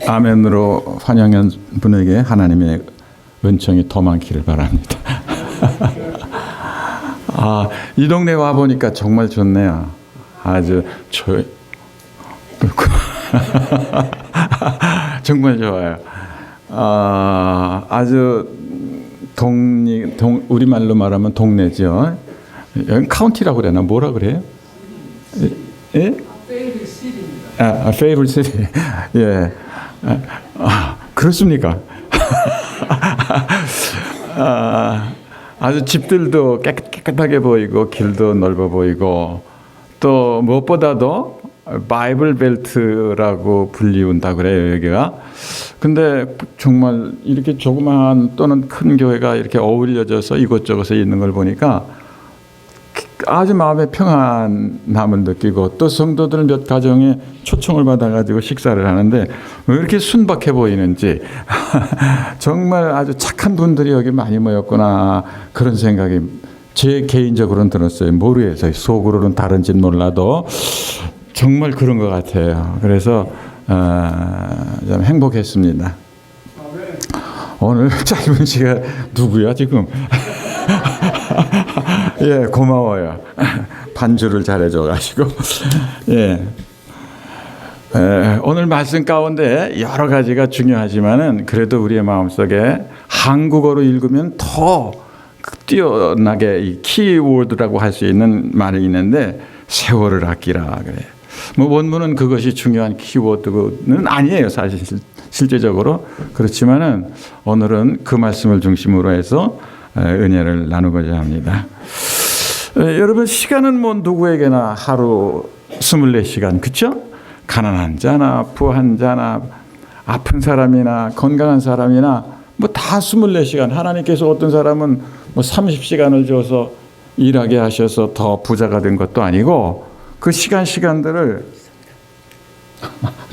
아멘으로 환영한 분에게 하나님의 은총이 더 많기를 바랍니다. 이 동네 와 보니까 정말 좋네요. 아주 정말 좋아요. 아주 우리말로 말하면 동네죠. 여기 카운티라고 그러나 뭐라 그래요? 예? 페이블 시티. 예. 그렇습니까? 아주 집들도 깨끗하게 보이고 길도 넓어 보이고 또 무엇보다도 바이블 벨트라고 불리운다 그래요, 여기가. 근데 정말 이렇게 조그마한 또는 큰 교회가 이렇게 어울려져서 이곳저곳에 있는 걸 보니까 아주 마음의 평안함을 느끼고 또 성도들 몇 가정에 초청을 받아가지고 식사를 하는데 왜 이렇게 순박해 보이는지 정말 아주 착한 분들이 여기 많이 모였구나 그런 생각이 제 개인적으로는 들었어요. 모르겠어요. 속으로는 다른지 몰라도 정말 그런 것 같아요. 그래서 좀 행복했습니다. 오늘 짧은 시간 누구야 지금? 예, 고마워요. 반주를 잘해줘가지고. 예. 오늘 말씀 가운데 여러 가지가 중요하지만은 그래도 우리의 마음속에 한국어로 읽으면 더 뛰어나게 이 키워드라고 할 수 있는 말이 있는데 세월을 아끼라 그래. 뭐 원문은 그것이 중요한 키워드는 아니에요, 사실 실제적으로. 그렇지만은 오늘은 그 말씀을 중심으로 해서 은혜를 나누고자 합니다. 여러분, 시간은 뭐 누구에게나 하루 24시간, 그렇죠? 가난한 자나 부한 자나 아픈 사람이나 건강한 사람이나 뭐 다 24시간. 하나님께서 어떤 사람은 뭐 30시간을 줘서 일하게 하셔서 더 부자가 된 것도 아니고 그 시간들을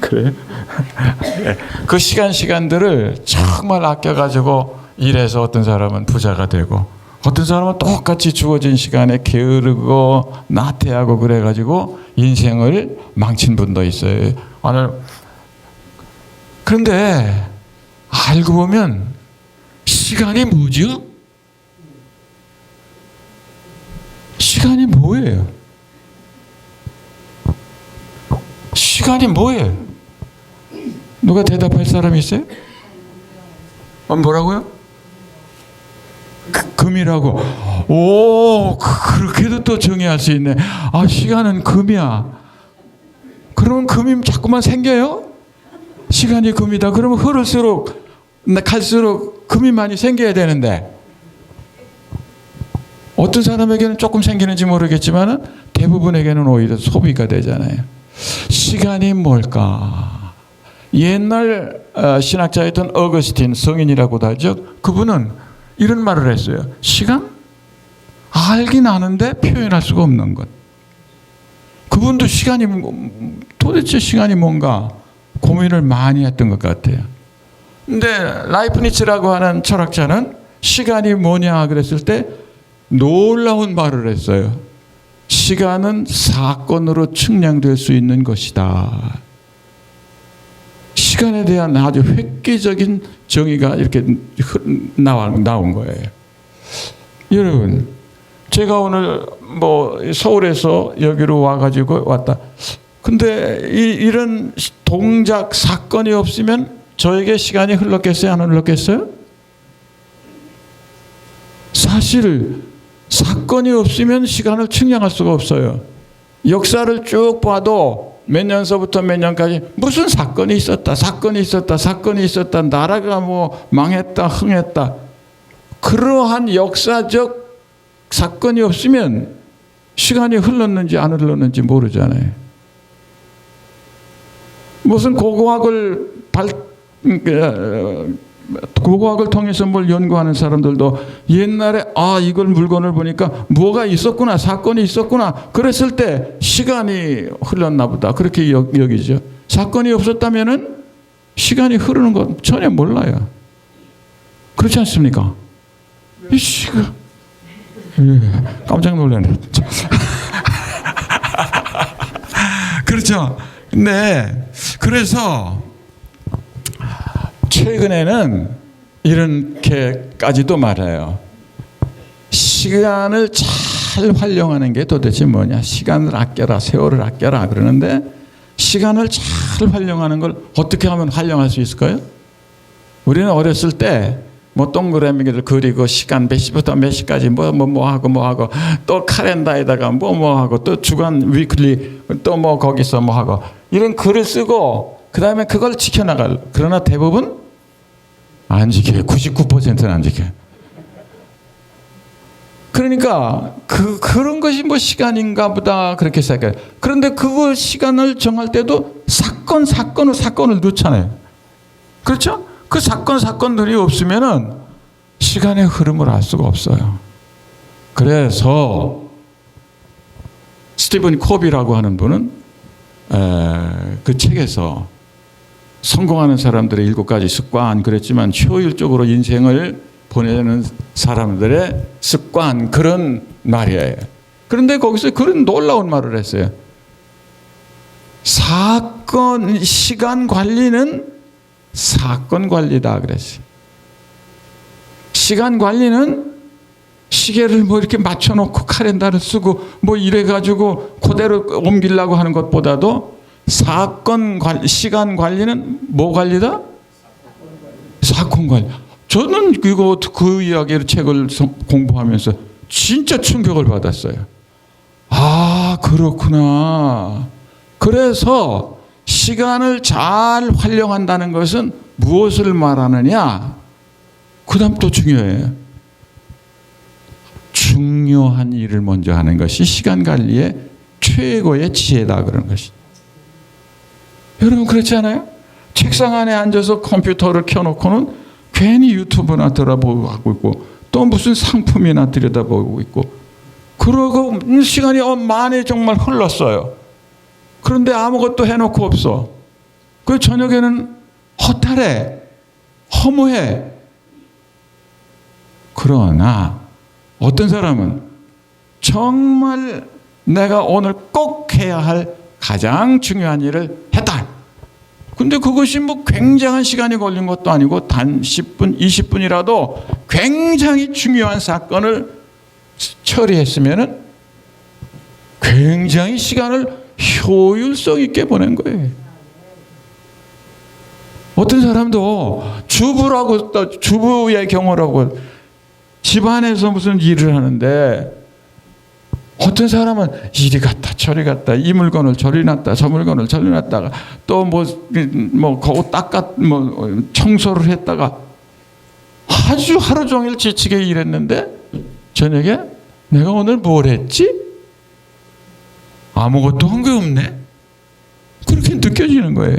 그래요? 그 시간들을 정말 아껴가지고 일해서 어떤 사람은 부자가 되고 어떤 사람은 똑같이 주어진 시간에 게으르고 나태하고 그래가지고 인생을 망친 분도 있어요. 오늘 그런데 알고 보면 시간이 뭐죠? 시간이 뭐예요? 시간이 뭐예요? 누가 대답할 사람이 있어요? 뭐라고요? 금이라고. 오, 그렇게도 또 정의할 수 있네. 시간은 금이야. 그러면 금이 자꾸만 생겨요? 시간이 금이다. 그러면 흐를수록 갈수록 금이 많이 생겨야 되는데 어떤 사람에게는 조금 생기는지 모르겠지만 대부분에게는 오히려 소비가 되잖아요. 시간이 뭘까? 옛날 신학자였던 어거스틴, 성인이라고도 하죠. 그분은 이런 말을 했어요. 시간? 알긴 아는데 표현할 수가 없는 것. 그분도 도대체 시간이 뭔가 고민을 많이 했던 것 같아요. 근데 라이프니츠라고 하는 철학자는 시간이 뭐냐 그랬을 때 놀라운 말을 했어요. 시간은 사건으로 측량될 수 있는 것이다. 시간에 대한 아주 획기적인 정의가 이렇게 나온 거예요. 여러분, 제가 오늘 뭐 서울에서 여기로 와가지고 왔다. 근데 이런 동작 사건이 없으면 저에게 시간이 흘렀겠어요? 안 흘렀겠어요? 사실 사건이 없으면 시간을 측량할 수가 없어요. 역사를 쭉 봐도 몇 년서부터 몇 년까지 무슨 사건이 있었다, 나라가 뭐 망했다, 흥했다. 그러한 역사적 사건이 없으면 시간이 흘렀는지 안 흘렀는지 모르잖아요. 무슨 고고학을 통해서 뭘 연구하는 사람들도 옛날에 이걸 물건을 보니까 뭐가 있었구나, 사건이 있었구나 그랬을 때 시간이 흘렀나 보다 그렇게 여기죠. 사건이 없었다면은 시간이 흐르는 건 전혀 몰라요. 그렇지 않습니까? 이 시간 깜짝 놀라네. 그렇죠. 네. 그래서 최근에는 이렇게까지도 말해요. 시간을 잘 활용하는 게 도대체 뭐냐? 시간을 아껴라, 세월을 아껴라 그러는데 시간을 잘 활용하는 걸 어떻게 하면 활용할 수 있을까요? 우리는 어렸을 때 뭐 동그라미를 그리고 시간 몇 시부터 몇 시까지 뭐 하고 또 카렌다에다가 뭐 하고 또 주간 위클리 또 뭐 거기서 뭐 하고 이런 글을 쓰고 그 다음에 그걸 지켜나갈. 그러나 대부분 안 지켜요. 99%는 안 지켜요. 그러니까 그런 것이 뭐 시간인가 보다 그렇게 생각해요. 그런데 그 시간을 정할 때도 사건을 넣잖아요. 그렇죠? 그 사건들이 없으면은 시간의 흐름을 알 수가 없어요. 그래서 스티븐 코비라고 하는 분은 그 책에서 성공하는 사람들의 7가지 습관 그랬지만 효율적으로 인생을 보내는 사람들의 습관 그런 말이에요. 그런데 거기서 그런 놀라운 말을 했어요. 시간 관리는 사건 관리다 그랬어요. 시간 관리는 시계를 뭐 이렇게 맞춰놓고 카렌다를 쓰고 뭐 이래가지고 그대로 옮기려고 하는 것보다도 시간 관리는 뭐 관리다? 사건 관리. 저는 그 이야기를 책을 공부하면서 진짜 충격을 받았어요. 아, 그렇구나. 그래서 시간을 잘 활용한다는 것은 무엇을 말하느냐? 그 다음 또 중요해요. 중요한 일을 먼저 하는 것이 시간 관리의 최고의 지혜다 그런 것이. 여러분 그렇지 않아요? 책상 안에 앉아서 컴퓨터를 켜놓고는 괜히 유튜브나 들어보고 하고 있고 또 무슨 상품이나 들여다보고 있고 그러고 시간이 많이 정말 흘렀어요. 그런데 아무것도 해놓고 없어. 그 저녁에는 허탈해, 허무해. 그러나 어떤 사람은 정말 내가 오늘 꼭 해야 할 가장 중요한 일을 했다. 근데 그것이 뭐 굉장한 시간이 걸린 것도 아니고 단 10분, 20분이라도 굉장히 중요한 사건을 처리했으면은 굉장히 시간을 효율성 있게 보낸 거예요. 어떤 사람도 주부의 경우라고 집안에서 무슨 일을 하는데 어떤 사람은 이리 갔다 저리 갔다 이 물건을 저리 놨다 저 물건을 저리 놨다가 또 뭐 거기 청소를 했다가 아주 하루 종일 지치게 일했는데 저녁에 내가 오늘 뭘 했지? 아무것도 한 게 없네. 그렇게 느껴지는 거예요.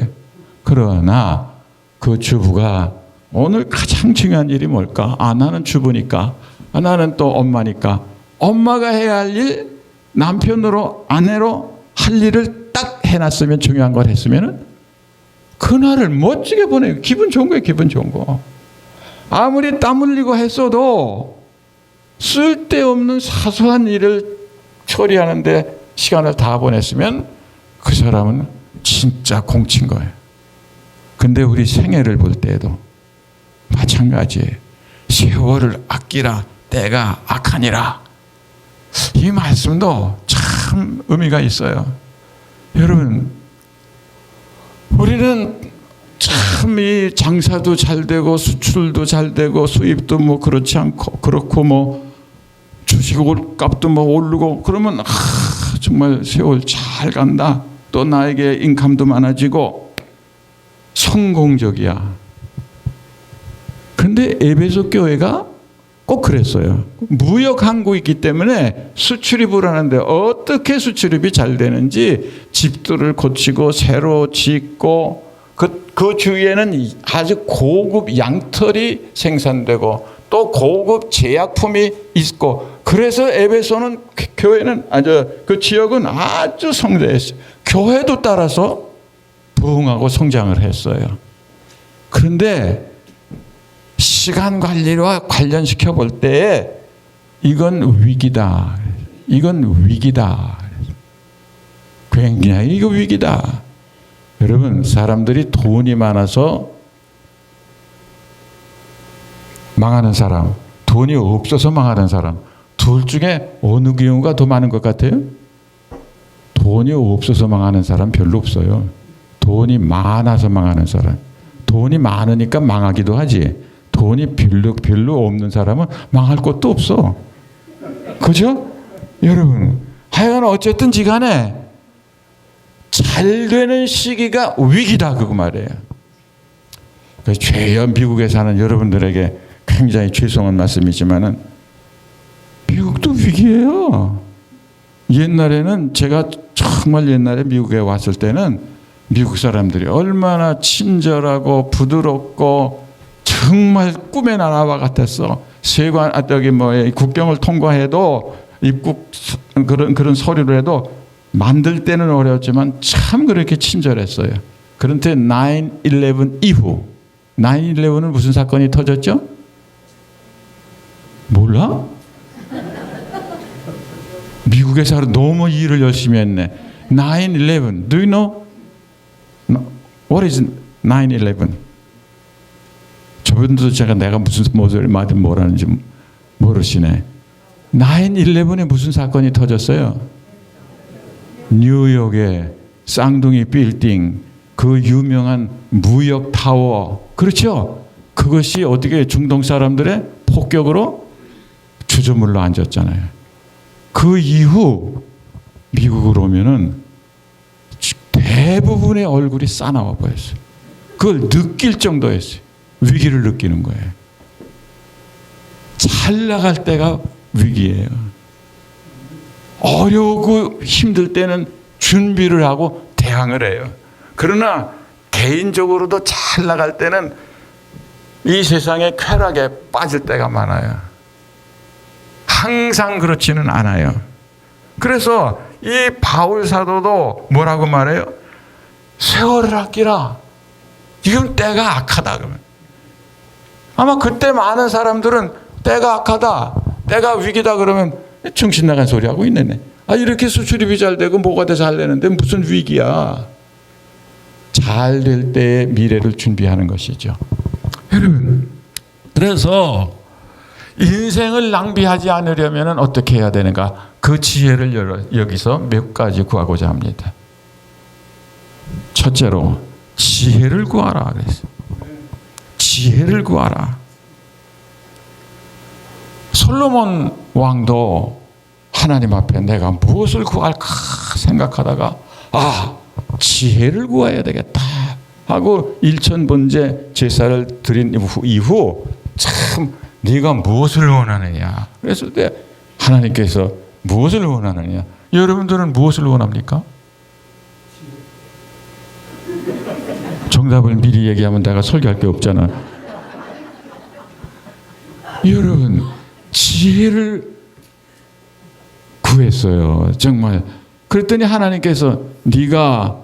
그러나 그 주부가 오늘 가장 중요한 일이 뭘까? 나는 주부니까. 나는 또 엄마니까. 엄마가 해야 할 일, 남편으로 아내로 할 일을 딱 해놨으면 중요한 걸 했으면은 그날을 멋지게 보내요. 기분 좋은 거예요. 기분 좋은 거. 아무리 땀 흘리고 했어도 쓸데없는 사소한 일을 처리하는데 시간을 다 보냈으면 그 사람은 진짜 공친 거예요. 근데 우리 생애를 볼 때에도 마찬가지예요. 세월을 아끼라 때가 악하니라. 이 말씀도 참 의미가 있어요. 여러분, 우리는 참 이 장사도 잘 되고 수출도 잘 되고 수입도 뭐 그렇지 않고 그렇고 뭐 주식 값도 뭐 오르고 그러면 정말 세월 잘 간다. 또 나에게 인컴도 많아지고 성공적이야. 그런데 에베소 교회가 꼭 그랬어요. 무역 항구가 있기 때문에 수출이 불안한데 어떻게 수출입이 잘 되는지 집들을 고치고 새로 짓고 그 주위에는 아주 고급 양털이 생산되고 또 고급 제약품이 있고 그래서 에베소는 교회는 그 지역은 아주 성대했어요. 교회도 따라서 부흥하고 성장을 했어요. 그런데 시간 관리와 관련시켜 볼 때 이건 위기다. 이건 위기다. 굉장히 이거 위기다. 여러분, 사람들이 돈이 많아서 망하는 사람, 돈이 없어서 망하는 사람, 둘 중에 어느 경우가 더 많은 것 같아요? 돈이 없어서 망하는 사람 별로 없어요. 돈이 많아서 망하는 사람. 돈이 많으니까 망하기도 하지. 돈이 별로 없는 사람은 망할 것도 없어. 그죠? 여러분, 하여간 어쨌든지 간에 잘 되는 시기가 위기다, 그거 말이에요. 죄여 미국에 사는 여러분들에게 굉장히 죄송한 말씀이지만은 미국도 위기예요. 옛날에는 제가 정말 옛날에 미국에 왔을 때는 미국 사람들이 얼마나 친절하고 부드럽고 정말 꿈의 나라와 같았어. 국경을 통과해도 입국 그런 서류를 해도 만들 때는 어려웠지만 참 그렇게 친절했어요. 그런데 9/11 이후 9/11은 무슨 사건이 터졌죠? 몰라? 미국에서 너무 일을 열심히 했네. 9/11. Do you know? What is 9/11? 저분들도 내가 무슨 말든 뭐라는지 모르시네. 9/11에 무슨 사건이 터졌어요? 뉴욕의 쌍둥이 빌딩, 그 유명한 무역 타워, 그렇죠? 그것이 어떻게 중동 사람들의 폭격으로 주저물러 앉았잖아요. 그 이후 미국으로 오면은 대부분의 얼굴이 싸나워 보였어요. 그걸 느낄 정도였어요. 위기를 느끼는 거예요. 잘 나갈 때가 위기예요. 어려우고 힘들 때는 준비를 하고 대항을 해요. 그러나 개인적으로도 잘 나갈 때는 이 세상의 쾌락에 빠질 때가 많아요. 항상 그렇지는 않아요. 그래서 이 바울 사도도 뭐라고 말해요? 세월을 아끼라. 지금 때가 악하다. 그러면 아마 그때 많은 사람들은 때가 악하다, 때가 위기다 그러면 정신 나간 소리 하고 있네. 이렇게 수출입이 잘 되고 뭐가 더 잘 되는데 무슨 위기야? 잘 될 때의 미래를 준비하는 것이죠. 여러분, 그래서 인생을 낭비하지 않으려면 어떻게 해야 되는가? 그 지혜를 여기서 몇 가지 구하고자 합니다. 첫째로 지혜를 구하라 그랬어요. 지혜를 구하라. 솔로몬 왕도 하나님 앞에 내가 무엇을 구할까 생각하다가 지혜를 구해야 되겠다 하고 일천번제 제사를 드린 이후 참 네가 무엇을 원하느냐 그랬을 때 하나님께서 무엇을 원하느냐. 여러분들은 무엇을 원합니까? 정답을 미리 얘기하면 내가 설교할 게 없잖아. 여러분, 지혜를 구했어요. 정말. 그랬더니 하나님께서 네가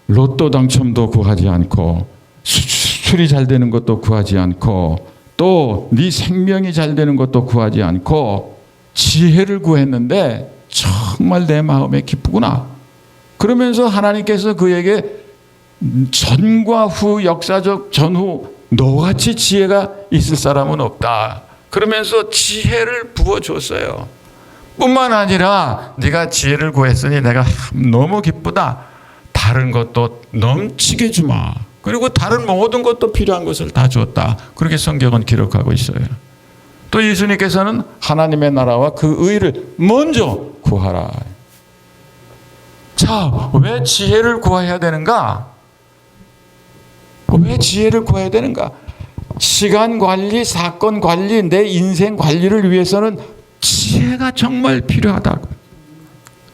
로또 당첨도 구하지 않고 수출이 잘 되는 것도 구하지 않고 또 네 생명이 잘 되는 것도 구하지 않고 지혜를 구했는데 정말 내 마음에 기쁘구나. 그러면서 하나님께서 그에게 전과 후 역사적 전후 너같이 지혜가 있을 사람은 없다. 그러면서 지혜를 부어줬어요. 뿐만 아니라 네가 지혜를 구했으니 내가 너무 기쁘다. 다른 것도 넘치게 주마. 그리고 다른 모든 것도 필요한 것을 다 줬다. 그렇게 성경은 기록하고 있어요. 또 예수님께서는 하나님의 나라와 그 의를 먼저 구하라. 자, 왜 지혜를 구해야 되는가? 왜 지혜를 구해야 되는가? 시간 관리, 사건 관리, 내 인생 관리를 위해서는 지혜가 정말 필요하다고.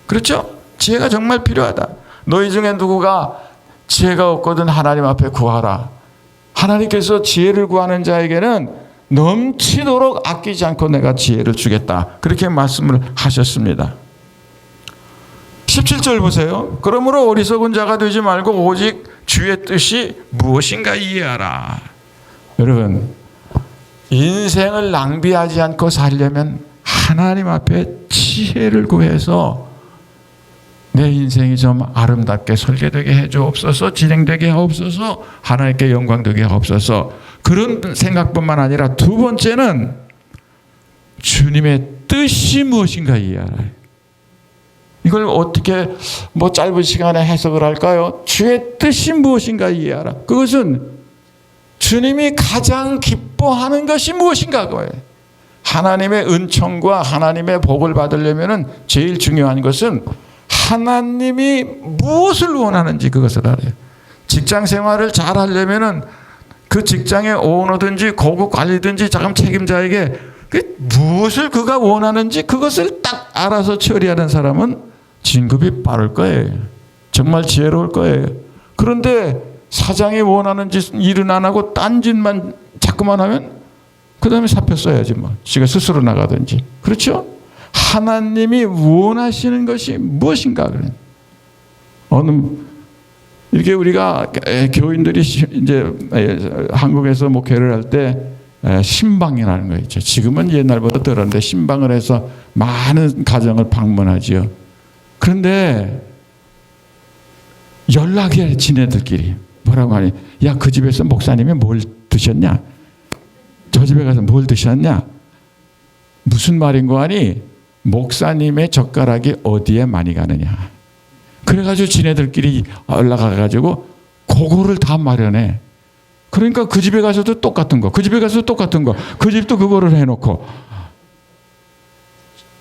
그렇죠? 지혜가 정말 필요하다. 너희 중에 누구가 지혜가 없거든 하나님 앞에 구하라. 하나님께서 지혜를 구하는 자에게는 넘치도록 아끼지 않고 내가 지혜를 주겠다. 그렇게 말씀을 하셨습니다. 17절 보세요. 그러므로 어리석은 자가 되지 말고 오직 주의 뜻이 무엇인가 이해하라. 여러분, 인생을 낭비하지 않고 살려면 하나님 앞에 지혜를 구해서 내 인생이 좀 아름답게 설계되게 해주옵소서, 진행되게 하옵소서, 하나님께 영광되게 하옵소서. 그런 생각뿐만 아니라 두 번째는 주님의 뜻이 무엇인가 이해하라. 이걸 어떻게 뭐 짧은 시간에 해석을 할까요? 주의 뜻이 무엇인가 이해하라. 그것은 주님이 가장 기뻐하는 것이 무엇인가 그거예요. 하나님의 은총과 하나님의 복을 받으려면 제일 중요한 것은 하나님이 무엇을 원하는지 그것을 알아요. 직장 생활을 잘 하려면 그 직장의 오너든지 고급 관리든지 자금 책임자에게 무엇을 그가 원하는지 그것을 딱 알아서 처리하는 사람은 진급이 빠를 거예요. 정말 지혜로울 거예요. 그런데 사장이 원하는 일은 안 하고 딴 짓만 자꾸만 하면 그 다음에 사표 써야지 뭐. 지가 스스로 나가든지. 그렇죠? 하나님이 원하시는 것이 무엇인가 그래. 이렇게 우리가 교인들이 이제 한국에서 목회를 할 때 신방이라는 거 있죠. 지금은 옛날보다 덜한데 신방을 해서 많은 가정을 방문하지요. 그런데 연락이 해 지네들끼리 뭐라고 하니? 야, 그 집에서 목사님이 뭘 드셨냐? 저 집에 가서 뭘 드셨냐? 무슨 말인 거 아니? 목사님의 젓가락이 어디에 많이 가느냐? 그래가지고 지네들끼리 올라가가지고 그거를 다 마련해. 그러니까 그 집에 가서도 똑같은 거, 그 집에 가서도 똑같은 거, 그 집도 그거를 해놓고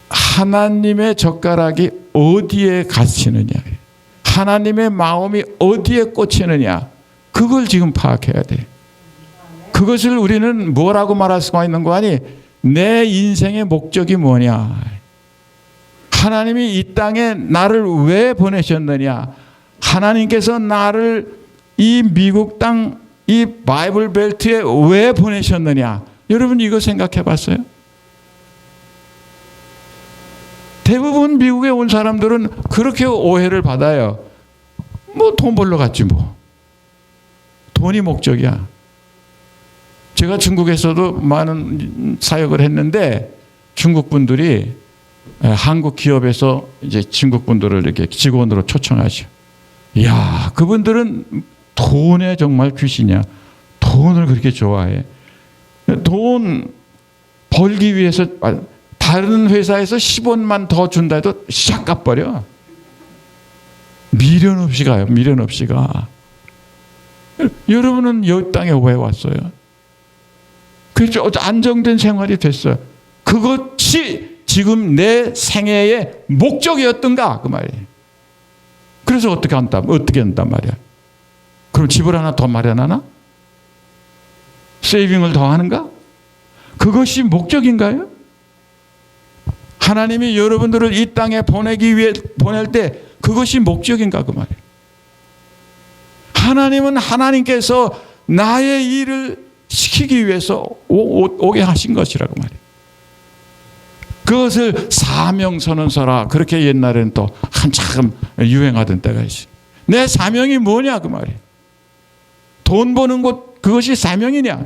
하나님의 젓가락이 어디에 갇히느냐, 하나님의 마음이 어디에 꽂히느냐, 그걸 지금 파악해야 돼. 그것을 우리는 뭐라고 말할 수가 있는 거 아니? 내 인생의 목적이 뭐냐? 하나님이 이 땅에 나를 왜 보내셨느냐? 하나님께서 나를 이 미국 땅, 이 바이블 벨트에 왜 보내셨느냐? 여러분 이거 생각해 봤어요? 대부분 미국에 온 사람들은 그렇게 오해를 받아요. 뭐 돈 벌러 갔지 뭐. 돈이 목적이야. 제가 중국에서도 많은 사역을 했는데 중국 분들이 한국 기업에서 이제 중국 분들을 이렇게 직원으로 초청하죠. 이야, 그분들은 돈에 정말 귀신이야. 돈을 그렇게 좋아해. 돈 벌기 위해서 다른 회사에서 10원만 더 준다 해도 샥 갚버려. 미련 없이 가요. 미련 없이 가. 여러분은 이 땅에 왜 왔어요? 그렇죠. 안정된 생활이 됐어요. 그것이 지금 내 생애의 목적이었던가 그 말이에요. 그래서 어떻게 한단 말이야? 그럼 집을 하나 더 마련하나? 세이빙을 더 하는가? 그것이 목적인가요? 하나님이 여러분들을 이 땅에 보내기 위해 보낼 때 그것이 목적인가 그 말이에요. 하나님은 하나님께서 나의 일을 시키기 위해서 오게 하신 것이라고 말이에요. 그것을 사명선언서라 그렇게 옛날에는 또 한참 유행하던 때가 있어요. 내 사명이 뭐냐 그 말이에요. 돈 버는 것 그것이 사명이냐?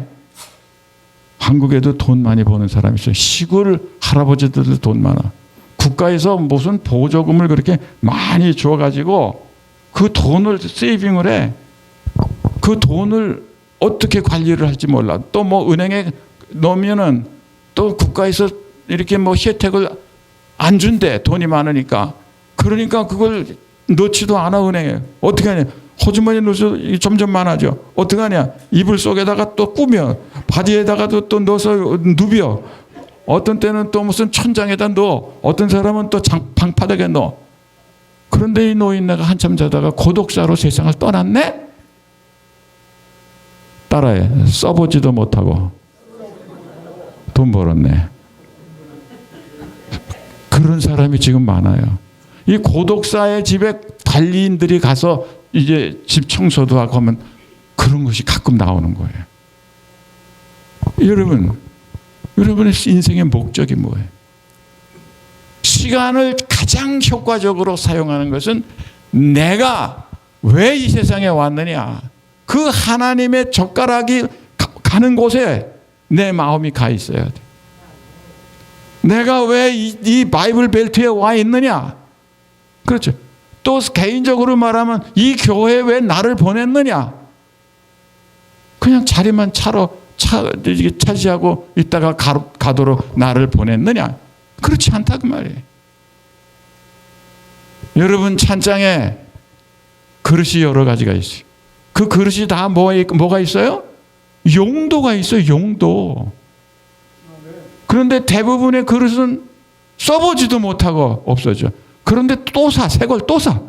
한국에도 돈 많이 버는 사람이 있어요. 시골 할아버지들도 돈 많아. 국가에서 무슨 보조금을 그렇게 많이 줘가지고 그 돈을 세이빙을 해. 그 돈을 어떻게 관리를 할지 몰라. 또 뭐 은행에 넣으면은 또 국가에서 이렇게 뭐 혜택을 안 준대. 돈이 많으니까. 그러니까 그걸 넣지도 않아 은행에. 어떻게 하냐. 호주머니에 넣어서 점점 많아져. 어떻게 하냐. 이불 속에다가 또 꾸며. 바지에다가도 또 넣어서 누벼. 어떤 때는 또 무슨 천장에다 넣어. 어떤 사람은 또 방바닥에 넣어. 그런데 이 노인네가 한참 자다가 고독사로 세상을 떠났네? 따라해. 써보지도 못하고 돈 벌었네. 그런 사람이 지금 많아요. 이 고독사의 집에 관리인들이 가서 이제 집 청소도 하고 하면 그런 것이 가끔 나오는 거예요. 여러분의 인생의 목적이 뭐예요? 시간을 가장 효과적으로 사용하는 것은 내가 왜 이 세상에 왔느냐. 그 하나님의 젓가락이 가는 곳에 내 마음이 가 있어야 돼. 내가 왜 이 바이블 벨트에 와 있느냐. 그렇죠. 또 개인적으로 말하면 이 교회에 왜 나를 보냈느냐? 그냥 자리만 차지하고 있다가 가도록 나를 보냈느냐? 그렇지 않다 그 말이에요. 여러분 찬장에 그릇이 여러 가지가 있어요. 그 그릇이 다 뭐가 있어요? 용도가 있어요. 용도. 그런데 대부분의 그릇은 써보지도 못하고 없어져. 그런데 또 사. 새 걸 또 사.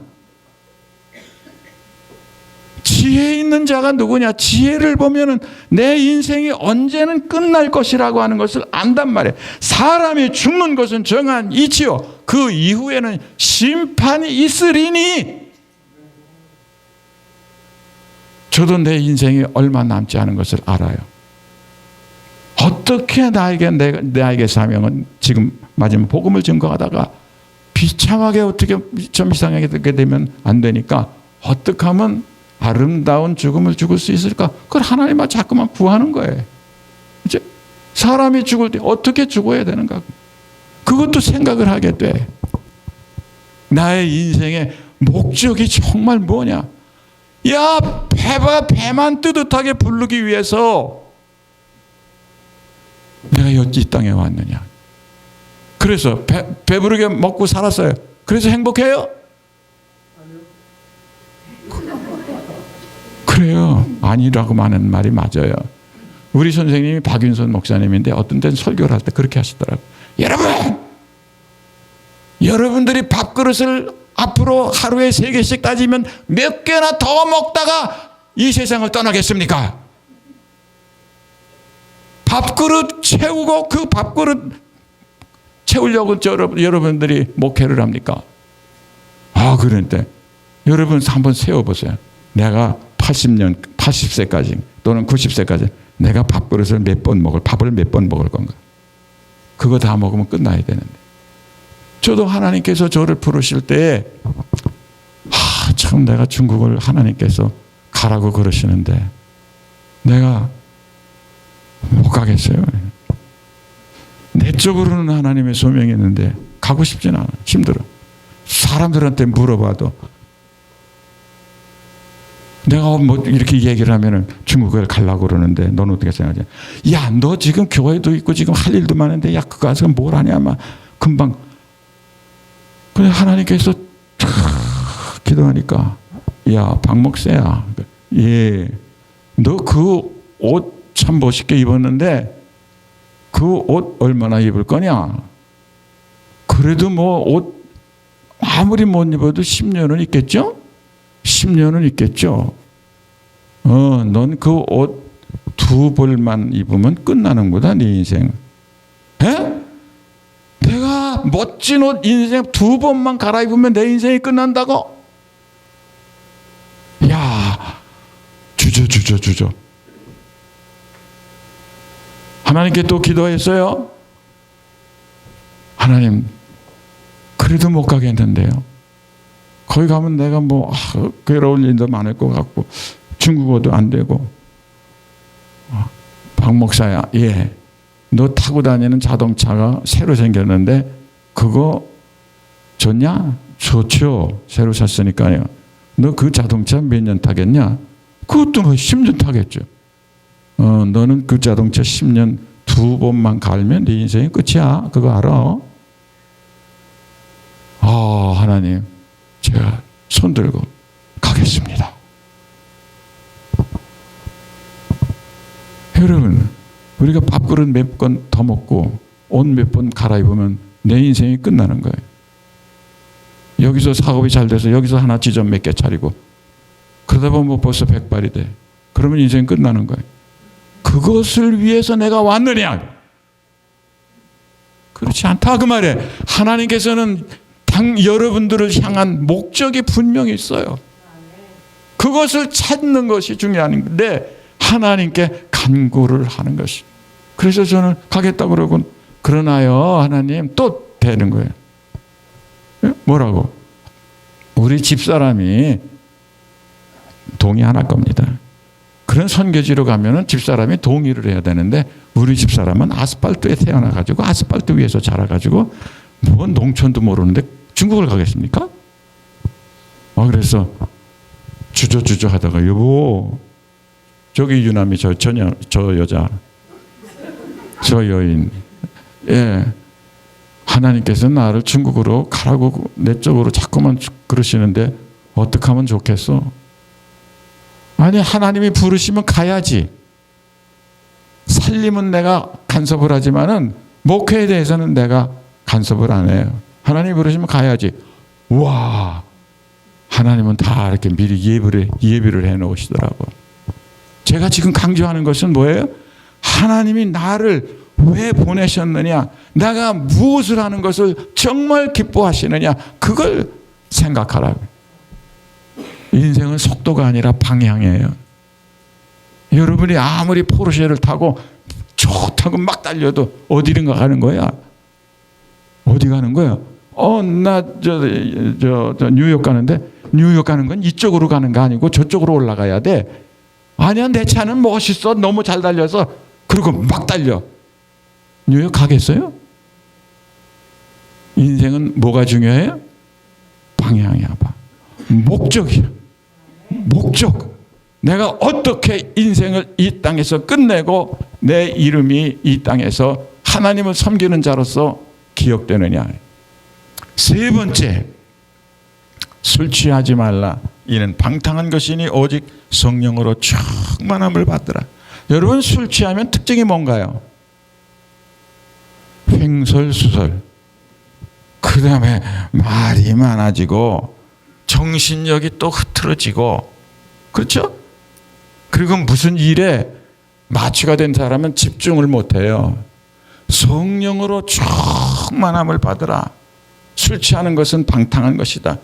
지혜 있는 자가 누구냐? 지혜를 보면은 내 인생이 언제는 끝날 것이라고 하는 것을 안단 말이에요. 사람이 죽는 것은 정한 이치요. 그 이후에는 심판이 있으리니. 저도 내 인생이 얼마 남지 않은 것을 알아요. 어떻게 나에게 사명은 지금 마지막 복음을 증거하다가 비참하게 어떻게 좀 이상하게 되면 안 되니까 어떻게 하면 아름다운 죽음을 죽을 수 있을까? 그걸 하나님만 자꾸만 구하는 거예요. 이제 사람이 죽을 때 어떻게 죽어야 되는가? 그것도 생각을 하게 돼. 나의 인생의 목적이 정말 뭐냐? 야, 배만 뜨뜻하게 부르기 위해서 내가 이 땅에 왔느냐? 그래서 배부르게 먹고 살았어요. 그래서 행복해요? 그래요. 아니라고 하는 말이 맞아요. 우리 선생님이 박윤선 목사님인데 어떤 때는 설교를 할 때 그렇게 하시더라고요. 여러분들이 밥그릇을 앞으로 하루에 3개씩 따지면 몇 개나 더 먹다가 이 세상을 떠나겠습니까? 밥그릇 채우고 그 밥그릇 채우려고 여러분들이 목회를 합니까? 그런데 여러분 한번 세워보세요. 내가 80세까지 또는 90세까지 내가 밥을 몇 번 먹을 건가? 그거 다 먹으면 끝나야 되는데. 저도 하나님께서 저를 부르실 때에 참 내가 중국을 하나님께서 가라고 그러시는데 내가 못 가겠어요. 내적으로는 하나님의 소명이 있는데 가고 싶진 않아. 힘들어. 사람들한테 물어봐도 내가 뭐 이렇게 얘기를 하면은 중국을 가려고 그러는데 너는 어떻게 생각하냐? 야, 너 지금 교회도 있고 지금 할 일도 많은데 야, 그거 가서 뭘 하냐? 막 금방. 그래 하나님께서 기도하니까 야, 박목세야. 예, 너 그 옷 참 멋있게 입었는데 그 옷 얼마나 입을 거냐? 그래도 뭐 옷 아무리 못 입어도 10년은 있겠죠? 10년은 있겠죠. 넌 그 옷 2벌만 입으면 끝나는 거다, 네 인생. 에? 내가 멋진 옷 인생 2번만 갈아입으면 내 인생이 끝난다고? 야, 주저. 하나님께 또 기도했어요. 하나님, 그래도 못 가겠는데요. 거기 가면 내가 뭐 괴로울 일도 많을 것 같고 중국어도 안 되고. 박 목사야, 예, 너 타고 다니는 자동차가 새로 생겼는데 그거 좋냐? 좋죠. 새로 샀으니까요. 너 그 자동차 몇 년 타겠냐? 그것도 뭐 10년 타겠죠. 너는 그 자동차 10년 2번만 갈면 네 인생이 끝이야. 그거 알아? 하나님, 제가 손 들고 가겠습니다. 여러분, 우리가 밥그릇 몇 번 더 먹고 옷 몇 번 갈아입으면 내 인생이 끝나는 거예요. 여기서 사업이 잘 돼서 여기서 하나 지점 몇 개 차리고 그러다 보면 뭐 벌써 100발이 돼. 그러면 인생 끝나는 거예요. 그것을 위해서 내가 왔느냐? 그렇지 않다 그 말이에요. 하나님께서는 여러분들을 향한 목적이 분명히 있어요. 그것을 찾는 것이 중요한 건데 하나님께 간구를 하는 것이. 그래서 저는 가겠다고 그러고 그러나요 하나님 또 되는 거예요. 뭐라고? 우리 집사람이 동의 안 할 겁니다. 그런 선교지로 가면은 집사람이 동의를 해야 되는데 우리 집사람은 아스팔트에 태어나가지고 아스팔트 위에서 자라가지고 뭐 농촌도 모르는데 중국을 가겠습니까? 그래서 주저주저 하다가 여보 저기 유남이 저 여자 저 여인 하나님께서 나를 중국으로 가라고 내 쪽으로 자꾸만 그러시는데 어떻게 하면 좋겠어? 아니 하나님이 부르시면 가야지. 살림은 내가 간섭을 하지만은 목회에 대해서는 내가 간섭을 안 해요. 하나님이 부르시면 가야지. 와, 하나님은 다 이렇게 미리 예비를 해 놓으시더라고. 제가 지금 강조하는 것은 뭐예요? 하나님이 나를 왜 보내셨느냐, 내가 무엇을 하는 것을 정말 기뻐하시느냐, 그걸 생각하라고. 인생은 속도가 아니라 방향이에요. 여러분이 아무리 포르쉐를 타고 좋다고 막 달려도 어디론가 가는 거야. 어디 가는 거야? 나 뉴욕 가는데, 뉴욕 가는 건 이쪽으로 가는 거 아니고 저쪽으로 올라가야 돼. 아니야, 내 차는 멋있어, 너무 잘 달려서. 그리고 막 달려. 뉴욕 가겠어요? 인생은 뭐가 중요해요? 방향이야. 목적이야. 목적. 내가 어떻게 인생을 이 땅에서 끝내고 내 이름이 이 땅에서 하나님을 섬기는 자로서 기억되느냐. 세 번째, 술 취하지 말라. 이는 방탕한 것이니 오직 성령으로 충만함을 받으라. 여러분, 술 취하면 특징이 뭔가요? 횡설수설, 그 다음에 말이 많아지고 정신력이 또 흐트러지고, 그렇죠? 그리고 무슨 일에 마취가 된 사람은 집중을 못해요. 성령으로 충만함을 받으라. 술 취하는 것은 방탕한 것이다.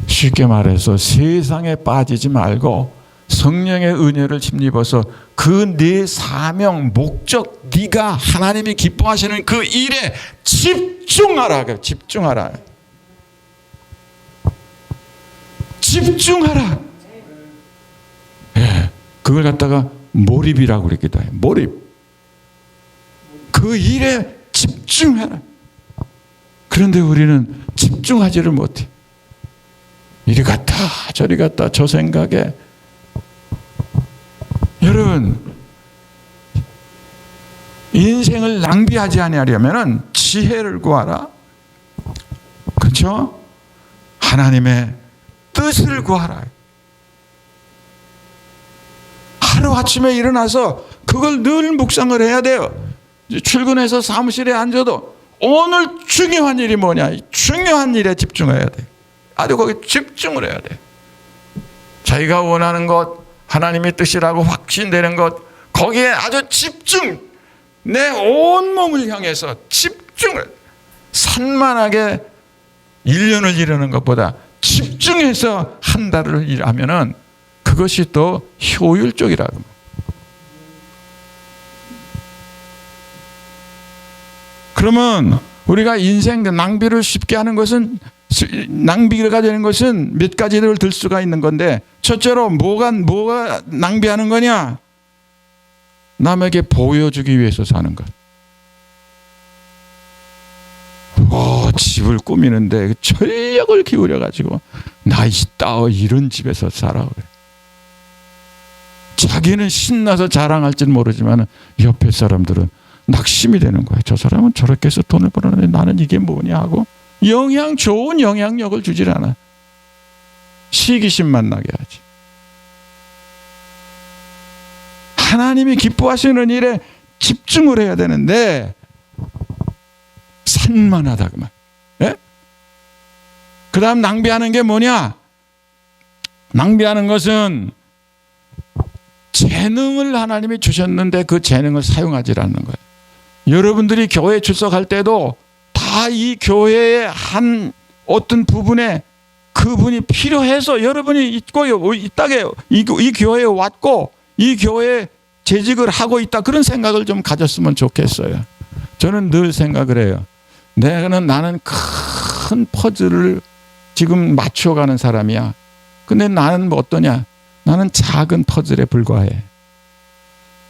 쉽게 말해서 세상에 빠지지 말고 성령의 은혜를 힘입어서 그 네 사명, 목적, 네가 하나님이 기뻐하시는 그 일에 집중하라. 집중하라. 집중하라. 예, 그걸 갖다가 몰입이라고 그랬기도 해요. 몰입. 그 일에 집중하라. 그런데 우리는 집중하지를 못해. 이리 갔다 저리 갔다 저 생각에. 여러분, 인생을 낭비하지 아니하려면은 지혜를 구하라. 그렇죠? 하나님의 뜻을 구하라. 하루아침에 일어나서 그걸 늘 묵상을 해야 돼요. 출근해서 사무실에 앉아도 오늘 중요한 일이 뭐냐, 중요한 일에 집중해야 돼. 아주 거기 집중을 해야 돼. 자기가 원하는 것, 하나님의 뜻이라고 확신되는 것, 거기에 아주 집중, 내 온몸을 향해서 집중을, 산만하게 1년을 일하는 것보다 집중해서 한 달을 일하면은 그것이 또 효율적이라고. 그러면 우리가 인생 낭비를 쉽게 하는 것은, 낭비가 되는 것은 몇 가지를 들 수가 있는 건데, 첫째로 뭐가 낭비하는 거냐? 남에게 보여주기 위해서 사는 것. 집을 꾸미는데 전력을 기울여 가지고 나 있다 이런 집에서 살아. 자기는 신나서 자랑할지는 모르지만 옆에 사람들은 낙심이 되는 거야. 저 사람은 저렇게 해서 돈을 벌었는데 나는 이게 뭐냐 하고 좋은 영향력을 주질 않아. 시기심만 나게 하지. 하나님이 기뻐하시는 일에 집중을 해야 되는데 산만하다 그 말. 예? 그 다음 낭비하는 게 뭐냐? 낭비하는 것은 재능을 하나님이 주셨는데 그 재능을 사용하지 않는 거예요. 여러분들이 교회 출석할 때도 다 이 교회의 한 어떤 부분에 그분이 필요해서 여러분이 있고 이 땅에 이 교회에 왔고 이 교회에 재직을 하고 있다, 그런 생각을 좀 가졌으면 좋겠어요. 저는 늘 생각을 해요. 나는 큰 퍼즐을 지금 맞춰가는 사람이야. 근데 나는 뭐 어떠냐? 나는 작은 퍼즐에 불과해.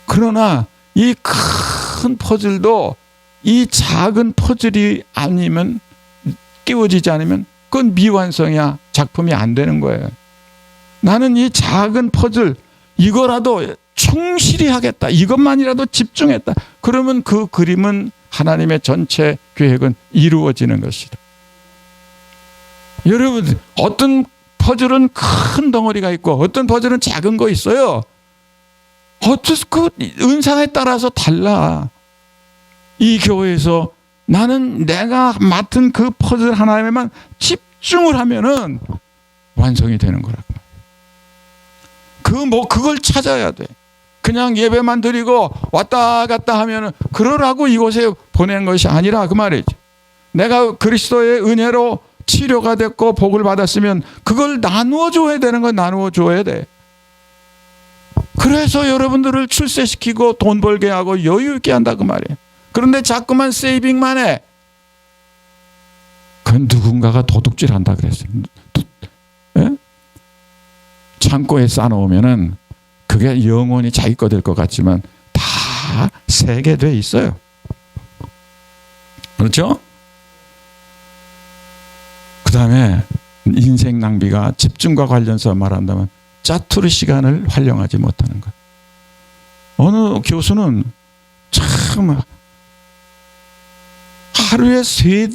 그러나 이 큰 퍼즐도 이 작은 퍼즐이 아니면, 끼워지지 않으면 그건 미완성이야. 작품이 안 되는 거예요. 나는 이 작은 퍼즐 이거라도 충실히 하겠다. 이것만이라도 집중했다. 그러면 그 그림은 하나님의 전체 계획은 이루어지는 것이다. 여러분, 어떤 퍼즐은 큰 덩어리가 있고 어떤 퍼즐은 작은 거 있어요. 그 은사에 따라서 달라. 이 교회에서 나는 내가 맡은 그 퍼즐 하나에만 집중을 하면은 완성이 되는 거라고. 그걸 찾아야 돼. 그냥 예배만 드리고 왔다 갔다 하면은 그러라고 이곳에 보낸 것이 아니라 그 말이지. 내가 그리스도의 은혜로 치료가 됐고 복을 받았으면 그걸 나누어 줘야 되는 건 나누어 줘야 돼. 그래서 여러분들을 출세시키고 돈 벌게 하고 여유 있게 한다 그 말이에요. 그런데 자꾸만 세이빙만 해. 그건 누군가가 도둑질한다 그랬어요. 예? 창고에 싸놓으면은 그게 영원히 자기 거 될 것 같지만 다 세계돼 있어요. 그렇죠? 그 다음에 인생 낭비가 집중과 관련해서 말한다면 짜투리 시간을 활용하지 못하는 것. 어느 교수는 참 하루에 세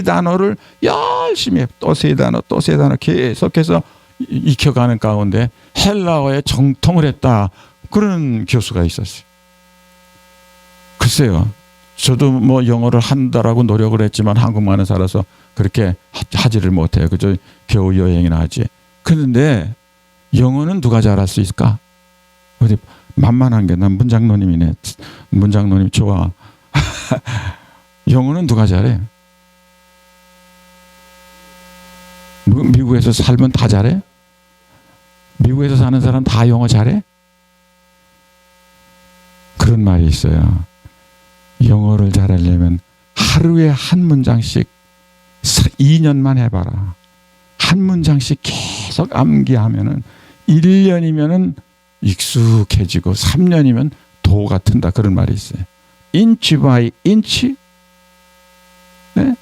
단어를 열심히 또 세 단어 계속해서 익혀가는 가운데 헬라어에 정통을 했다. 그런 교수가 있었어요. 글쎄요. 저도 뭐 영어를 한다라고 노력을 했지만 한국만을 살아서 그렇게 하지를 못해요. 그저 겨우 여행이나 하지. 그런데 영어는 누가 잘할 수 있을까? 어디 만만한 게 난 문장노님이네. 문장노님 좋아. 영어는 누가 잘해? 미국에서 살면 다 잘해? 미국에서 사는 사람 다 영어 잘해? 그런 말이 있어요. 영어를 잘하려면 하루에 한 문장씩 2년만 해봐라. 한 문장씩 계속 암기하면은 1년이면은 익숙해지고 3년이면 도가 튼다. 그런 말이 있어요. 인치 바이 인치. 네?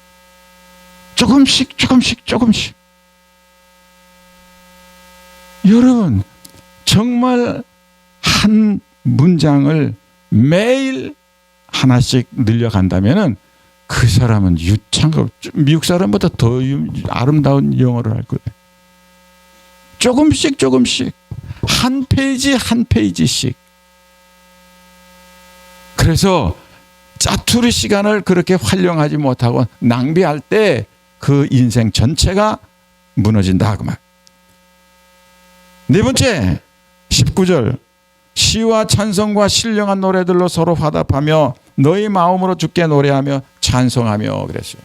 조금씩. 여러분, 정말 한 문장을 매일 하나씩 늘려간다면은 그 사람은 유창급, 미국 사람보다 더 아름다운 영어를 할 거예요. 조금씩 한 페이지씩. 그래서 짜투리 시간을 그렇게 활용하지 못하고 낭비할 때 그 인생 전체가 무너진다 그 말. 네 번째 19절 시와 찬송과 신령한 노래들로 서로 화답하며 너희 마음으로 주께 노래하며 찬송하며 그랬어요.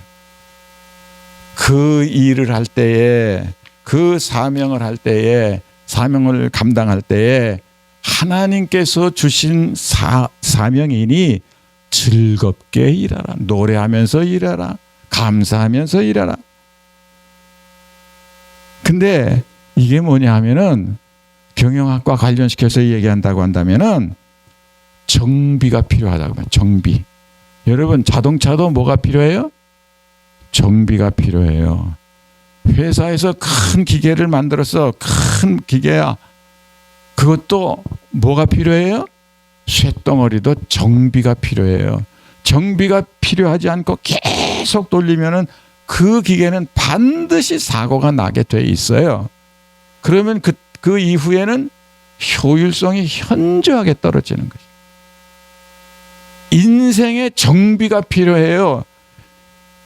그 일을 할 때에 그 사명을 할 때에 사명을 감당할 때에 하나님께서 주신 사명이니 즐겁게 일하라. 노래하면서 일하라. 감사하면서 일하라. 근데 이게 뭐냐 하면은 경영학과 관련시켜서 얘기한다고 한다면은 정비가 필요하다고 합니다. 정비. 여러분 자동차도 뭐가 필요해요? 정비가 필요해요. 회사에서 큰 기계를 만들어서 큰 기계야. 그것도 뭐가 필요해요? 쇳덩어리도 정비가 필요해요. 정비가 필요하지 않고 계속 돌리면은 그 기계는 반드시 사고가 나게 돼 있어요. 그러면 그 이후에는 효율성이 현저하게 떨어지는 거죠. 인생의 정비가 필요해요.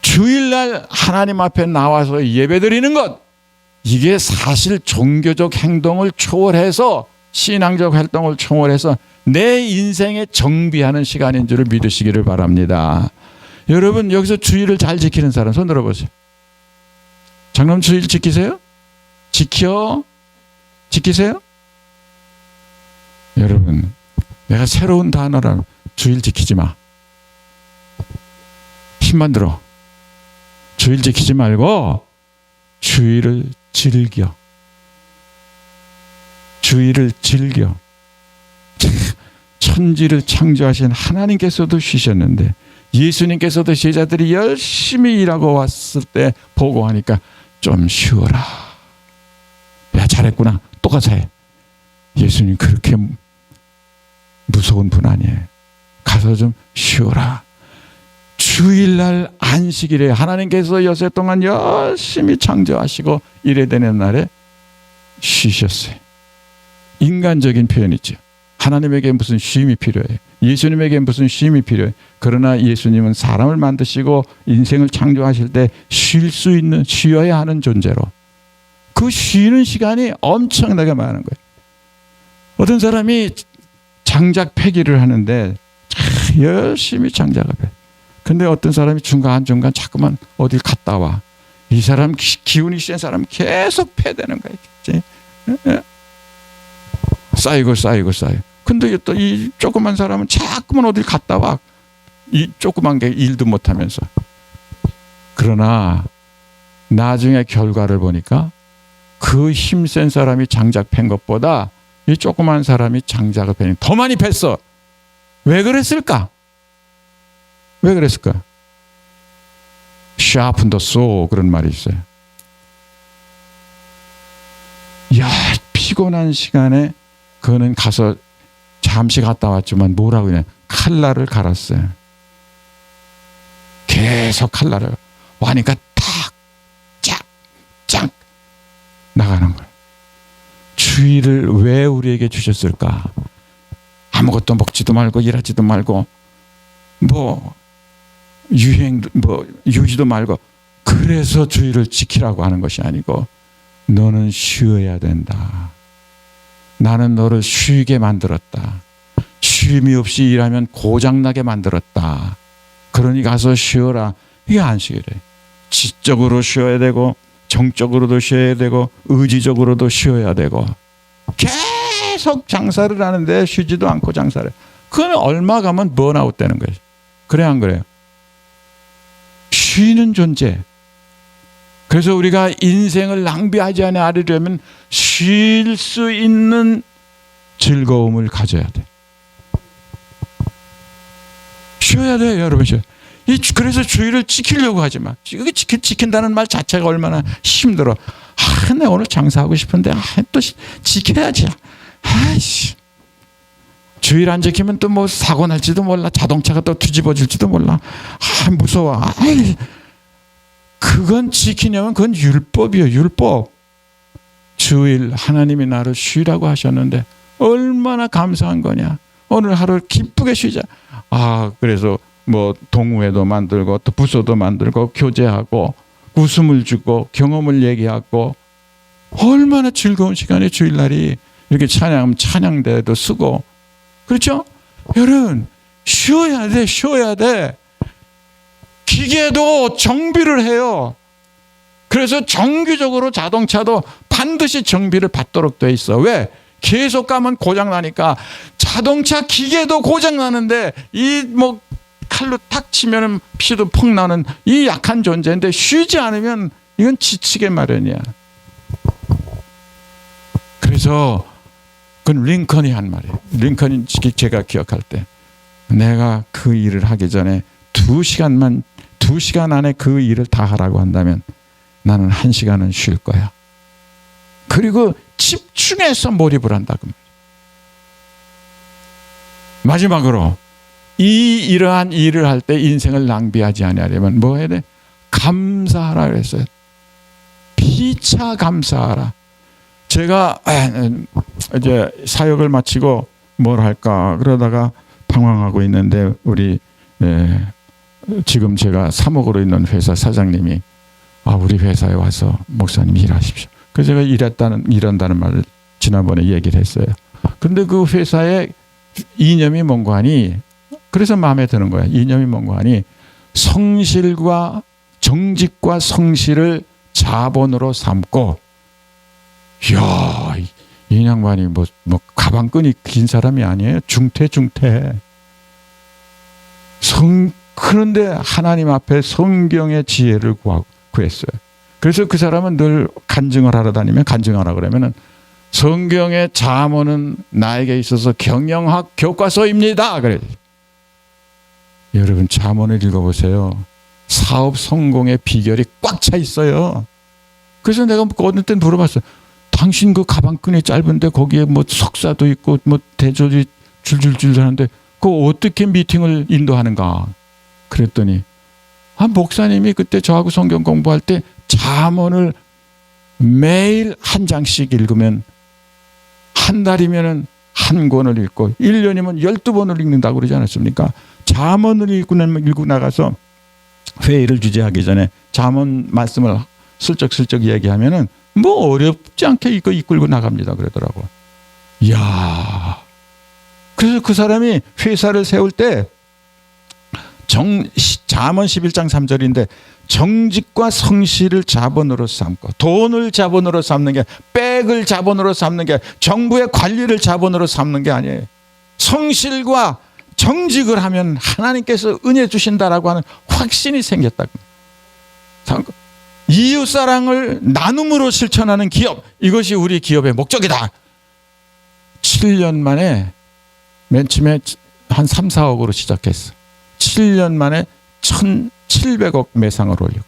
주일날 하나님 앞에 나와서 예배드리는 것, 이게 사실 종교적 행동을 초월해서 신앙적 활동을 초월해서 내 인생의 정비하는 시간인 줄을 믿으시기를 바랍니다. 여러분 여기서 주일을 잘 지키는 사람 손 들어보세요. 장로님 주일 지키세요? 지키세요? 여러분 내가 새로운 단어라. 주일 지키지 마. 힘만 들어. 주일 지키지 말고 주일을 즐겨. 주일을 즐겨. 천지를 창조하신 하나님께서도 쉬셨는데 예수님께서도 제자들이 열심히 일하고 왔을 때 보고하니까 좀 쉬어라. 야, 잘했구나. 또 가서 해. 예수님 그렇게 무서운 분 아니에요. 가서 좀 쉬어라. 주일날 안식일에 하나님께서 여세 동안 열심히 창조하시고 이래 되는 날에 쉬셨어요. 인간적인 표현이죠. 하나님에게 무슨 쉼이 필요해요. 예수님에게 무슨 쉼이 필요해요. 그러나 예수님은 사람을 만드시고 인생을 창조하실 때 쉴 수 있는, 쉬어야 하는 존재로 그 쉬는 시간이 엄청나게 많은 거예요. 어떤 사람이 장작 패기를 하는데 열심히 장작을 패. 근데 어떤 사람이 중간중간 자꾸만 어딜 갔다 와. 이 사람 기운이 센 사람은 계속 패대는 거예요. 쌓이고. 근데 또 이 조그만 사람은 자꾸만 어딜 갔다 와. 이 조그만 게 일도 못하면서. 그러나 나중에 결과를 보니까 그 힘센 사람이 장작 팬 것보다 이 조그만 사람이 장작을 패니 더 많이 팼어. 왜 그랬을까? sharpen the saw 그런 말이 있어요. 야, 피곤한 시간에 그는 가서 잠시 갔다 왔지만 뭐라고 그냥 칼날을 갈았어요. 계속 칼날을 와니까 쫙 나가는 거예요. 주의를 왜 우리에게 주셨을까? 아무것도 먹지도 말고 일하지도 말고 유지도 말고 그래서 주의를 지키라고 하는 것이 아니고 너는 쉬어야 된다. 나는 너를 쉬게 만들었다. 쉼이 없이 일하면 고장나게 만들었다. 그러니 가서 쉬어라. 이게 안식이래. 지적으로 쉬어야 되고 정적으로도 쉬어야 되고 의지적으로도 쉬어야 되고 계속 장사를 하는데 쉬지도 않고 장사를 해. 그건 얼마 가면 번아웃 되는 거예요. 그래 안 그래요? 쉬는 존재. 그래서 우리가 인생을 낭비하지 않으려면 쉴 수 있는 즐거움을 가져야 돼. 쉬어야 돼요, 여러분. 그래서 주의를 지키려고 하지 마. 이게 지킨다는 말 자체가 얼마나 힘들어. 내가 오늘 장사하고 싶은데 또 지켜야지. 아이씨. 주의를 안 지키면 또 뭐 사고 날지도 몰라. 자동차가 또 뒤집어질지도 몰라. 무서워. 그건 지키려면 그건 율법이에요. 율법. 주일 하나님이 나를 쉬라고 하셨는데 얼마나 감사한 거냐. 오늘 하루 기쁘게 쉬자. 그래서 뭐 동호회도 만들고 또 부서도 만들고 교제하고 웃음을 주고 경험을 얘기하고 얼마나 즐거운 시간이 주일날이. 이렇게 찬양하면 찬양대도 쓰고. 그렇죠? 여러분 쉬어야 돼. 기계도 정비를 해요. 그래서 정기적으로 자동차도 반드시 정비를 받도록 돼 있어. 왜? 계속 가면 고장 나니까. 자동차 기계도 고장 나는데 이 뭐 칼로 탁 치면은 피도 퍽 나는 이 약한 존재인데 쉬지 않으면 이건 지치게 마련이야. 그래서 그건 링컨이 한 말이에요. 링컨이 제가 기억할 때 내가 그 일을 하기 전에 2시간 안에 그 일을 다 하라고 한다면 나는 1시간은 쉴 거야. 그리고 집중해서 몰입을 한다고. 마지막으로 이러한 일을 할 때 인생을 낭비하지 않으려면 뭐 해야 돼? 감사하라 그랬어요. 피차 감사하라. 제가 이제 사역을 마치고 뭘 할까 그러다가 방황하고 있는데 우리 지금 제가 사목으로 있는 회사 사장님이 우리 회사에 와서 목사님 일하십시오. 그래서 제가 일한다는 말을 지난번에 얘기를 했어요. 그런데 그 회사의 이념이 뭔가 하니 그래서 마음에 드는 거야. 이념이 뭔가 하니 성실과 정직과 성실을 자본으로 삼고 이야 이 양반이 뭐 가방끈이 긴 사람이 아니에요. 중퇴. 그런데 하나님 앞에 성경의 지혜를 구했어요. 그래서 그 사람은 늘 간증을 하러 다니면 간증하라 그러면은 성경의 잠언은 나에게 있어서 경영학 교과서입니다. 그래. 여러분 잠언을 읽어보세요. 사업 성공의 비결이 꽉 차 있어요. 그래서 내가 어느 때 물어봤어요. 당신 그 가방끈이 짧은데 거기에 뭐 석사도 있고 뭐 대졸이 줄줄줄 하는데 그거 어떻게 미팅을 인도하는가? 그랬더니 목사님이 그때 저하고 성경 공부할 때 잠언을 매일 한 장씩 읽으면 한 달이면은 한 권을 읽고 1년이면 12번을 읽는다고 그러지 않았습니까? 잠언을 읽고 나가서 회의를 주재하기 전에 잠언 말씀을 슬쩍슬쩍 얘기하면은 뭐 어렵지 않게 이거 이끌고 나갑니다 그러더라고. 이야. 그래서 그 사람이 회사를 세울 때 잠언 11장 3절인데 정직과 성실을 자본으로 삼고 돈을 자본으로 삼는 게 백을 자본으로 삼는 게 정부의 관리를 자본으로 삼는 게 아니에요. 성실과 정직을 하면 하나님께서 은혜 주신다라고 하는 확신이 생겼다. 이웃사랑을 나눔으로 실천하는 기업, 이것이 우리 기업의 목적이다. 7년 만에 맨 처음에 한 3, 4억으로 시작했어. 7년 만에 1,700억 매상을 올리고,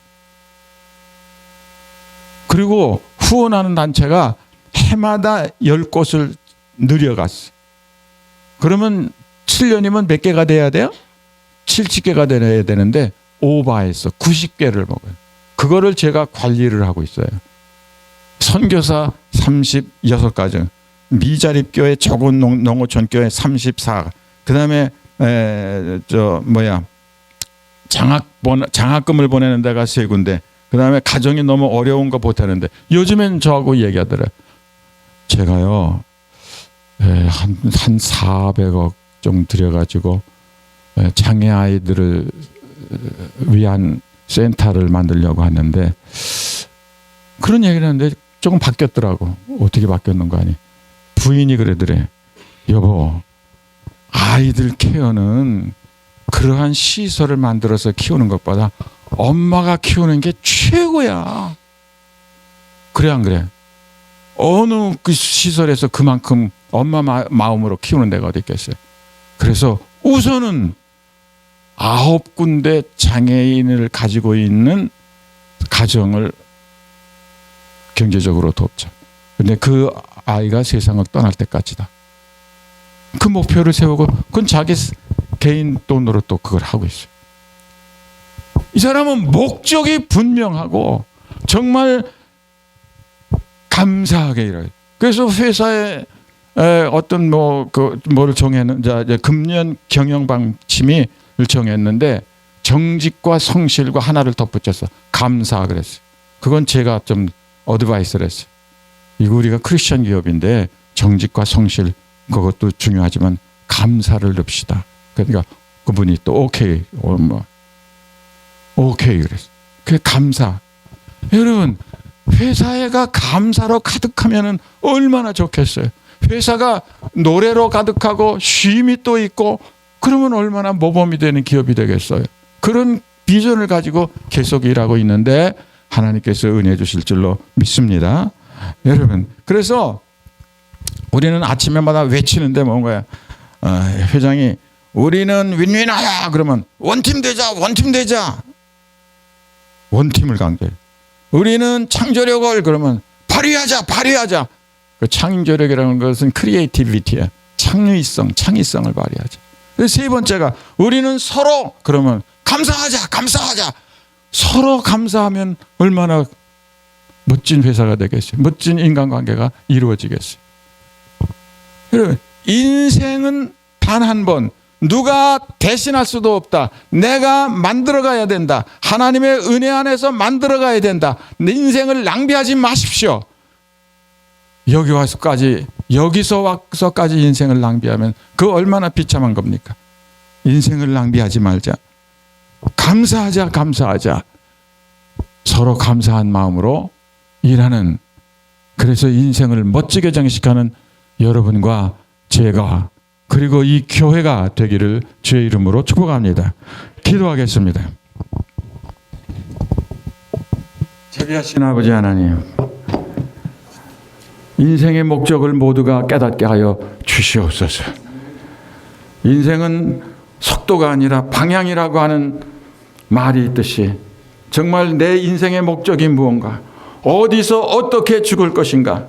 그리고 후원하는 단체가 해마다 10곳을 늘려갔어. 그러면 7년이면 몇 개가 돼야 돼요? 70개가 돼야 되는데 오버했어. 90개를 먹어요. 그거를 제가 관리를 하고 있어요. 선교사 36가정, 미자립교회 적은 농어촌교회 34, 그다음에 장학금을 보내는 데가 3군데, 그다음에 가정이 너무 어려운 거 못하는데 요즘엔 저하고 얘기하더라. 제가요 한 400억 좀 들여가지고 장애 아이들을 위한 센터를 만들려고 하는데, 그런 얘기를 하는데 조금 바뀌었더라고. 어떻게 바뀌었는가 하니 부인이 그러더래. 여보, 아이들 케어는 그러한 시설을 만들어서 키우는 것보다 엄마가 키우는 게 최고야. 그래 안 그래? 어느 그 시설에서 그만큼 엄마 마음으로 키우는 데가 어디 있겠어요. 그래서 우선은 9군데 장애인을 가지고 있는 가정을 경제적으로 돕자. 근데 그 아이가 세상을 떠날 때까지다. 그 목표를 세우고 그건 자기 개인 돈으로 또 그걸 하고 있어요. 이 사람은 목적이 분명하고 정말 감사하게 일해요. 그래서 회사에 어떤 뭐를 정했는 금년 경영 방침을 정했는데 정직과 성실과 하나를 덧붙여서 감사 그랬어요. 그건 제가 좀 어드바이스를 했어요. 이거 우리가 크리스천 기업인데 정직과 성실 그것도 중요하지만 감사를 넣읍시다. 그러니까 그분이 또 오케이 그랬어요. 그 감사. 여러분, 회사가 감사로 가득하면 얼마나 좋겠어요. 회사가 노래로 가득하고 쉼이 또 있고 그러면 얼마나 모범이 되는 기업이 되겠어요. 그런 비전을 가지고 계속 일하고 있는데 하나님께서 은혜 주실 줄로 믿습니다. 여러분, 그래서 우리는 아침에마다 외치는데 뭔가요? 회장이 우리는 윈윈하야 그러면 원팀 되자. 원팀을 강조해요. 우리는 창조력을 그러면 발휘하자. 그 창조력이라는 것은 크리에이티비티야. 창의성을 발휘하자. 세 번째가 우리는 서로 그러면 감사하자. 서로 감사하면 얼마나 멋진 회사가 되겠어요. 멋진 인간관계가 이루어지겠어요. 여러분, 인생은 단 한 번, 누가 대신할 수도 없다. 내가 만들어가야 된다. 하나님의 은혜 안에서 만들어가야 된다. 내 인생을 낭비하지 마십시오. 여기서 와서까지 인생을 낭비하면 그 얼마나 비참한 겁니까? 인생을 낭비하지 말자. 감사하자. 서로 감사한 마음으로 일하는, 그래서 인생을 멋지게 장식하는 여러분과 제가 그리고 이 교회가 되기를 주의 이름으로 축복합니다. 기도하겠습니다. 자비하신 아버지 하나님, 인생의 목적을 모두가 깨닫게 하여 주시옵소서. 인생은 속도가 아니라 방향이라고 하는 말이 있듯이 정말 내 인생의 목적이 무언가, 어디서 어떻게 죽을 것인가,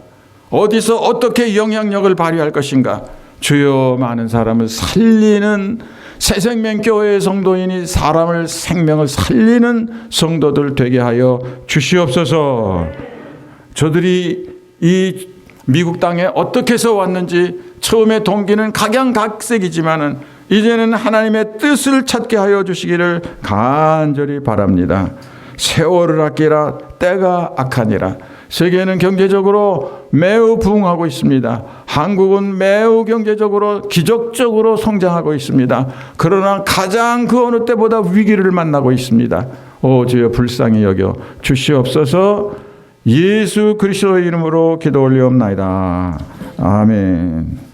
어디서 어떻게 영향력을 발휘할 것인가, 주여 많은 사람을 살리는 새생명교회의 성도인이 사람을 생명을 살리는 성도들 되게 하여 주시옵소서. 저들이 이 미국 땅에 어떻게 해서 왔는지 처음에 동기는 각양각색이지만은 이제는 하나님의 뜻을 찾게 하여 주시기를 간절히 바랍니다. 세월을 아끼라 때가 악하니라. 세계는 경제적으로 매우 부흥하고 있습니다. 한국은 매우 경제적으로 기적적으로 성장하고 있습니다. 그러나 가장 그 어느 때보다 위기를 만나고 있습니다. 오 주여 불쌍히 여겨 주시옵소서. 예수 그리스도의 이름으로 기도 올리옵나이다. 아멘.